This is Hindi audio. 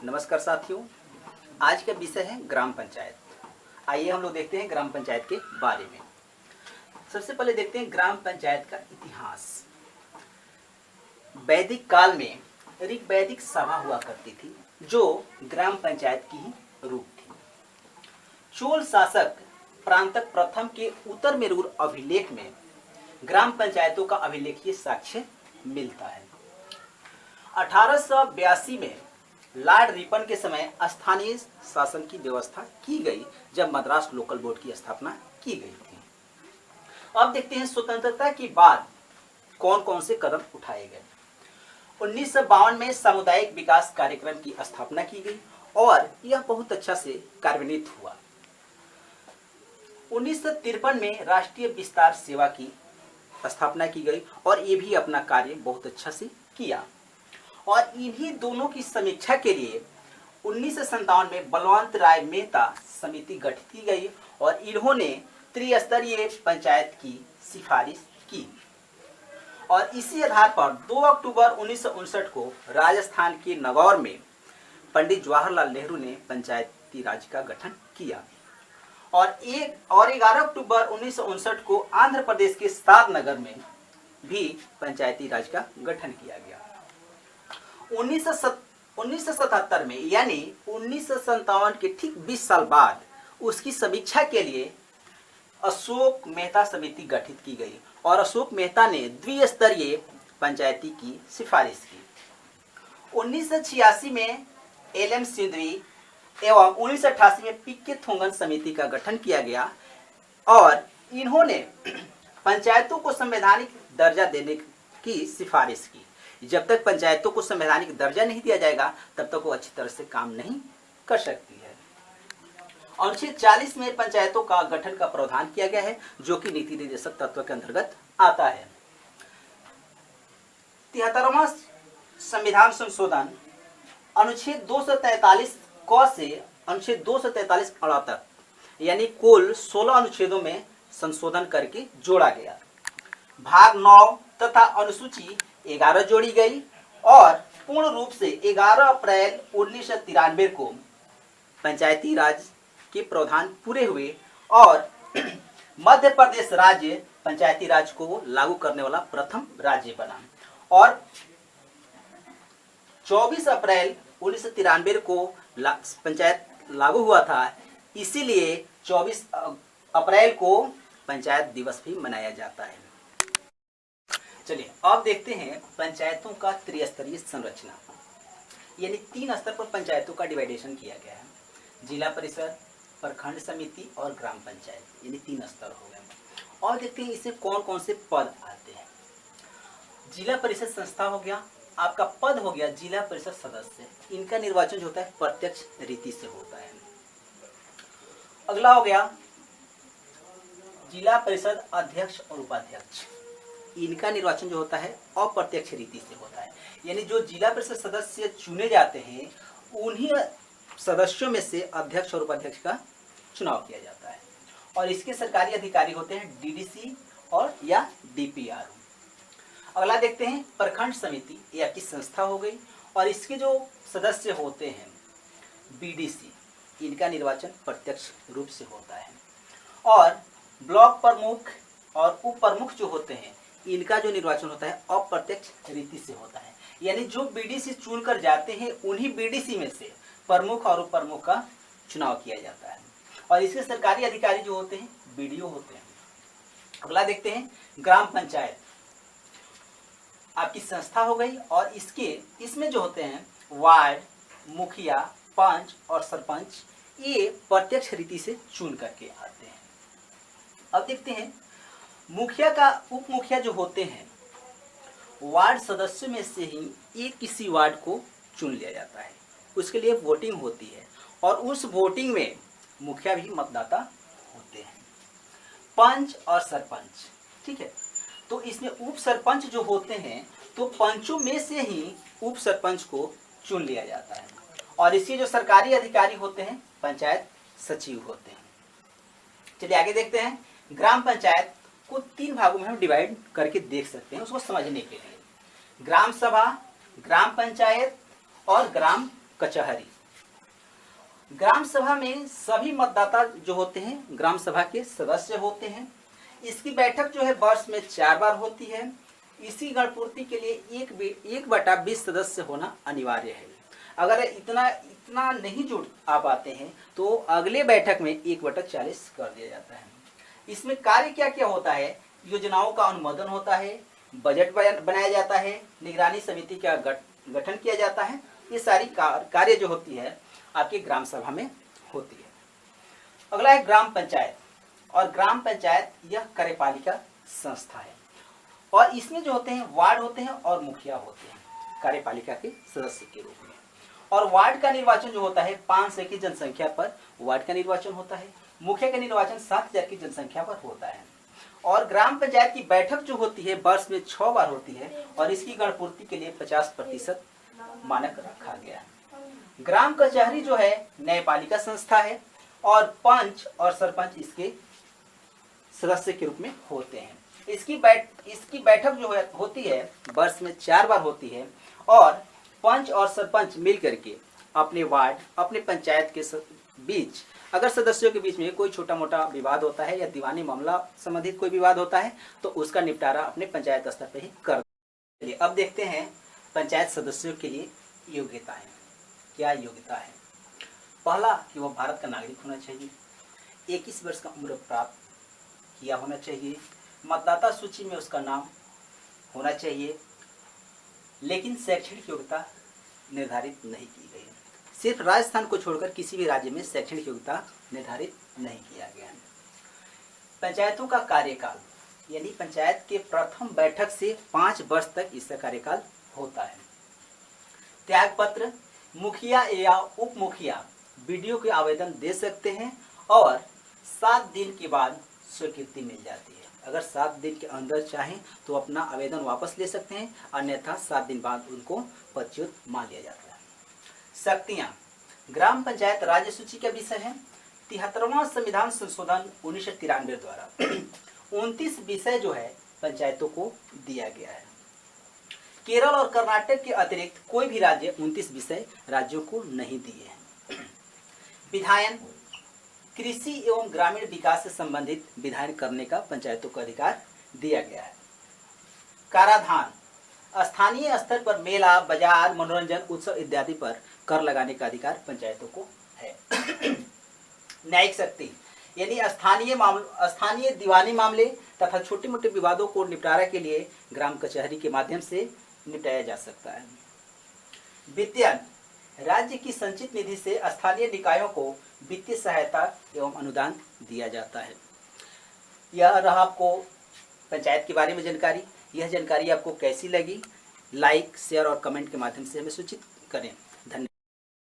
नमस्कार साथियों, आज का विषय है ग्राम पंचायत। आइए हम लोग देखते हैं ग्राम पंचायत के बारे में। सबसे पहले देखते हैं ग्राम पंचायत का इतिहास। वैदिक काल में ऋग्वैदिक सभा हुआ करती थी जो ग्राम पंचायत की ही रूप थी। चोल शासक प्रांतक प्रथम के उत्तर मेरूर अभिलेख में ग्राम पंचायतों का अभिलेखीय साक्ष्य मिलता है। 1882 में लॉर्ड रिपन के समय स्थानीय शासन की व्यवस्था की गई, जब मद्रास लोकल बोर्ड की स्थापना की गई थी। अब देखते हैं स्वतंत्रता के बाद कौन कौन से कदम उठाए गए। 1952 में सामुदायिक विकास कार्यक्रम की स्थापना की गई और यह बहुत अच्छा से कार्यान्वित हुआ। 1953 में राष्ट्रीय विस्तार सेवा की स्थापना की गई और ये भी अपना कार्य बहुत अच्छा से किया। और इन्हीं दोनों की समीक्षा के लिए 1957 में बलवंत राय मेहता समिति गठित की गई और इन्होंने त्रिस्तरीय पंचायत की सिफारिश की। और इसी आधार पर 2 अक्टूबर 1959 को राजस्थान के नागौर में पंडित जवाहरलाल नेहरू ने पंचायती राज का गठन किया। और 11 अक्टूबर 1959 को आंध्र प्रदेश के सारनगर में भी पंचायती राज का गठन किया गया। 1977 में यानी 1957 के ठीक 20 साल बाद उसकी समीक्षा के लिए अशोक मेहता समिति गठित की गई और अशोक मेहता ने द्विस्तरीय पंचायती की सिफारिश की। 1986 में एल.एम. सिंधवी एवं 1988 में पी.के. थोंगन समिति का गठन किया गया और इन्होंने पंचायतों को संवैधानिक दर्जा देने की सिफारिश की। जब तक पंचायतों को संवैधानिक दर्जा नहीं दिया जाएगा तब तक वो अच्छी तरह से काम नहीं कर सकती है। अनुच्छेद 40 में पंचायतों का गठन का प्रावधान किया गया है, जो कि नीति निर्देशक तत्व के अंतर्गत आता है। 73वां संविधान संशोधन अनुच्छेद 243 क से अनुच्छेद 243 अ तक यानी कुल 16 अनुच्छेदों में संशोधन करके जोड़ा गया। भाग 9 तथा अनुसूची 11 जोड़ी गई और पूर्ण रूप से 11 अप्रैल 1993 को पंचायती राज के प्रावधान पूरे हुए और मध्य प्रदेश राज्य पंचायती राज को लागू करने वाला प्रथम राज्य बना। और 24 अप्रैल 1993 को पंचायत लागू हुआ था, इसीलिए 24 अप्रैल को पंचायत दिवस भी मनाया जाता है। चलिए अब देखते हैं पंचायतों का त्रिस्तरीय संरचना, यानी 3 स्तर पर पंचायतों का डिवाइडेशन किया गया है। जिला परिषद, प्रखंड समिति और ग्राम पंचायत, यानी 3 स्तर हो गए। और देखते हैं इसमें कौन कौन से पद आते हैं। जिला परिषद संस्था हो गया, आपका पद हो गया जिला परिषद सदस्य। इनका निर्वाचन जो होता है प्रत्यक्ष रीति से होता है। अगला हो गया जिला परिषद अध्यक्ष और उपाध्यक्ष। इनका निर्वाचन जो होता है अप्रत्यक्ष रीति से होता है, यानी जो जिला परिषद सदस्य चुने जाते हैं उन्हीं सदस्यों में से अध्यक्ष और उपाध्यक्ष का चुनाव किया जाता है। और इसके सरकारी अधिकारी होते हैं डीडीसी और या डीपीआरओ। अगला देखते हैं प्रखंड समिति, यह आपकी संस्था हो गई और इसके जो सदस्य होते हैं बीडीसी, इनका निर्वाचन प्रत्यक्ष रूप से होता है। और ब्लॉक प्रमुख और उप प्रमुख जो होते हैं इनका जो निर्वाचन होता है अप्रत्यक्ष रीति से होता है, यानी जो बीडीसी चुनकर जाते हैं उन्हीं बीडीसी में से प्रमुख और उप प्रमुख का चुनाव किया जाता है। और इसके सरकारी अधिकारी जो होते हैं बीडीओ होते हैं। अगला देखते हैं ग्राम पंचायत, आपकी संस्था हो गई और इसमें जो होते हैं वार्ड, मुखिया, पंच और सरपंच, ये प्रत्यक्ष रीति से चुन करके आते हैं। अब देखते हैं मुखिया का उप मुखिया जो होते हैं वार्ड सदस्य में से ही एक किसी वार्ड को चुन लिया जाता है। उसके लिए वोटिंग होती है और उस वोटिंग में मुखिया भी मतदाता होते हैं। पंच और सरपंच, ठीक है। तो इसमें उप सरपंच जो होते हैं तो पंचों में से ही उप सरपंच को चुन लिया जाता है। और इसके जो सरकारी अधिकारी होते हैं पंचायत सचिव होते हैं। चलिए आगे देखते हैं। ग्राम पंचायत को 3 भागों में हम डिवाइड करके देख सकते हैं उसको समझने के लिए। ग्राम सभा, ग्राम पंचायत और ग्राम कचहरी। ग्राम सभा में सभी मतदाता जो होते हैं ग्राम सभा के सदस्य होते हैं। इसकी बैठक जो है वर्ष में 4 बार होती है। इसी गणपूर्ति के लिए 1/20 सदस्य होना अनिवार्य है। अगर इतना नहीं जुड़ आ पाते हैं तो अगले बैठक में 1/40 कर दिया जाता है। इसमें कार्य क्या क्या होता है? योजनाओं का अनुमोदन होता है, बजट बनाया जाता है, निगरानी समिति का गठन किया जाता है। ये सारी कार्य जो होती है आपकी ग्राम सभा में होती है। अगला है ग्राम पंचायत। और ग्राम पंचायत यह कार्यपालिका संस्था है और इसमें जो होते हैं वार्ड होते हैं और मुखिया होते हैं कार्यपालिका के सदस्य के रूप में। और वार्ड का निर्वाचन जो होता है 500 की जनसंख्या पर वार्ड का निर्वाचन होता है। मुखिया का निर्वाचन 7000 की जनसंख्या पर होता है। और ग्राम पंचायत की बैठक जो होती है वर्ष में 6 बार होती है और इसकी गणपूर्ति के लिए 50% मानक रखा गया है। ग्राम कचहरी जो है न्यायपालिका संस्था है और पंच और सरपंच इसके सदस्य के रूप में होते हैं। इसकी बैठक जो है होती है वर्ष में 4 बार होती है और पंच और सरपंच मिलकर के अपने वार्ड अपने पंचायत के बीच अगर सदस्यों के बीच में कोई छोटा मोटा विवाद होता है या दीवानी मामला संबंधित कोई विवाद होता है तो उसका निपटारा अपने पंचायत स्तर पर ही कर देते हैं। अब देखते हैं पंचायत सदस्यों के लिए योग्यता है। क्या योग्यता है? पहला कि वह भारत का नागरिक होना चाहिए, 21 वर्ष का उम्र प्राप्त किया होना चाहिए, मतदाता सूची में उसका नाम होना चाहिए, लेकिन शैक्षणिक योग्यता निर्धारित नहीं की गई है। सिर्फ राजस्थान को छोड़कर किसी भी राज्य में शैक्षणिक योग्यता निर्धारित नहीं किया गया है। पंचायतों का कार्यकाल यानी पंचायत के प्रथम बैठक से 5 वर्ष तक इसका कार्यकाल होता है। त्यागपत्र मुखिया या उप मुखिया बीडीओ के आवेदन दे सकते हैं और 7 दिन के बाद स्वीकृति मिल जाती है। अगर 7 दिन के अंदर चाहें तो अपना आवेदन वापस ले सकते हैं, अन्यथा 7 दिन बाद उनको पदच्युत मान लिया जाता है। शक्तियां ग्राम पंचायत राज्य सूची का विषय है। 73वां संविधान संशोधन 1993 द्वारा 29 विषय जो है पंचायतों को दिया गया है। केरल और कर्नाटक के अतिरिक्त कोई भी राज्य 29 विषय राज्यों को नहीं दिए हैं। विधायन कृषि एवं ग्रामीण विकास से संबंधित विधायन करने का पंचायतों को अधिकार दिया गया है। कराधान स्थानीय स्तर पर मेला बाजार मनोरंजन उत्सव इत्यादि पर कर लगाने का अधिकार पंचायतों को है। न्यायिक शक्ति यानी स्थानीय दीवानी मामले तथा छोटे मोटे विवादों को निपटारा के लिए ग्राम कचहरी के माध्यम से निपटाया जा सकता है। वित्तीय राज्य की संचित निधि से स्थानीय निकायों को वित्तीय सहायता एवं अनुदान दिया जाता है। यह रहा आपको पंचायत के बारे में जानकारी। यह जानकारी आपको कैसी लगी? लाइक शेयर और कमेंट के माध्यम से हमें सूचित करें।